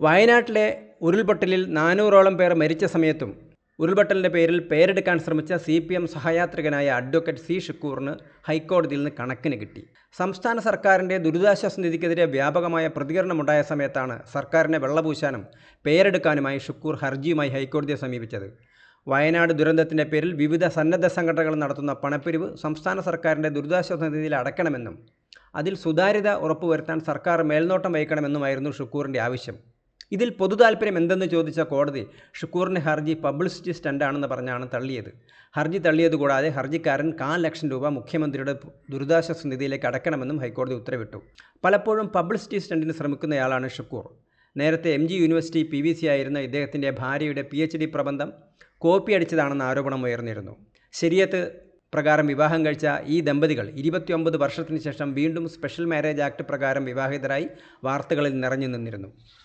വയനാട്ടിലെ ഉരുൾപൊട്ടലിൽ 400ഓളം പേർ മരിച്ച സമയത്തും ഉരുൾപൊട്ടലിൻ്റെ പേരിൽ പേരെടുക്കാൻ ശ്രമിച്ച CPM സഹയാത്രികനായ അഡ്വക്കേറ്റ് സി ഷുക്കൂറിന് ഹൈക്കോടതിയിൽ നിന്ന് കണക്കിന് കിട്ടി. സംസ്ഥാന സർക്കാരിൻ്റെ ദുരിതാശ്വാസ നിധിക്കെതിരെ വ്യാപകമായ പ്രതികരണമുണ്ടായ സമയത്താണ് സർക്കാരിനെ വെള്ളപൂശാനും പേരെടുക്കാനുമായി ഷുക്കൂർ ഹർജിയുമായി ഹൈക്കോടതിയെ സമീപിച്ചത്. വയനാട് ദുരന്തത്തിൻ്റെ പേരിൽ വിവിധ സന്നദ്ധ സംഘടനകൾ നടത്തുന്ന പണപ്പിരിവ് സംസ്ഥാന സർക്കാരിൻ്റെ ദുരിതാശ്വാസ നിധിയിൽ അടയ്ക്കണമെന്നും അതിൽ സുതാര്യത ഉറപ്പുവരുത്താൻ സർക്കാർ മേൽനോട്ടം വഹിക്കണമെന്നുമായിരുന്നു ഷുക്കൂറിൻ്റെ ആവശ്യം. ഇതിൽ പൊതുതാൽപര്യം എന്തെന്ന് ചോദിച്ച കോടതി ഷുക്കൂറിൻ്റെ ഹർജി പബ്ലിസിറ്റി സ്റ്റണ്ടാണെന്ന് പറഞ്ഞാണ് തള്ളിയത്. ഹർജി തള്ളിയതുകൂടാതെ ഹർജിക്കാരൻ 1,00,000 ലക്ഷം രൂപ മുഖ്യമന്ത്രിയുടെ ദുരിതാശ്വാസ നിധിയിലേക്ക് അടയ്ക്കണമെന്നും ഹൈക്കോടതി ഉത്തരവിട്ടു. പലപ്പോഴും പബ്ലിസിറ്റി സ്റ്റണ്ടിന് ശ്രമിക്കുന്നയാളാണ് ഷുക്കൂർ. നേരത്തെ MG യൂണിവേഴ്സിറ്റി PVC ആയിരുന്ന ഇദ്ദേഹത്തിൻ്റെ ഭാര്യയുടെ PhD പ്രബന്ധം കോപ്പി അടിച്ചതാണെന്ന ആരോപണം ഉയർന്നിരുന്നു. ശരീഅത്ത് പ്രകാരം വിവാഹം കഴിച്ച ഈ ദമ്പതികൾ 29 വർഷത്തിന് ശേഷം വീണ്ടും സ്പെഷ്യൽ മാരേജ് ആക്ട് പ്രകാരം വിവാഹിതരായി വാർത്തകളിൽ നിറഞ്ഞു നിന്നിരുന്നു.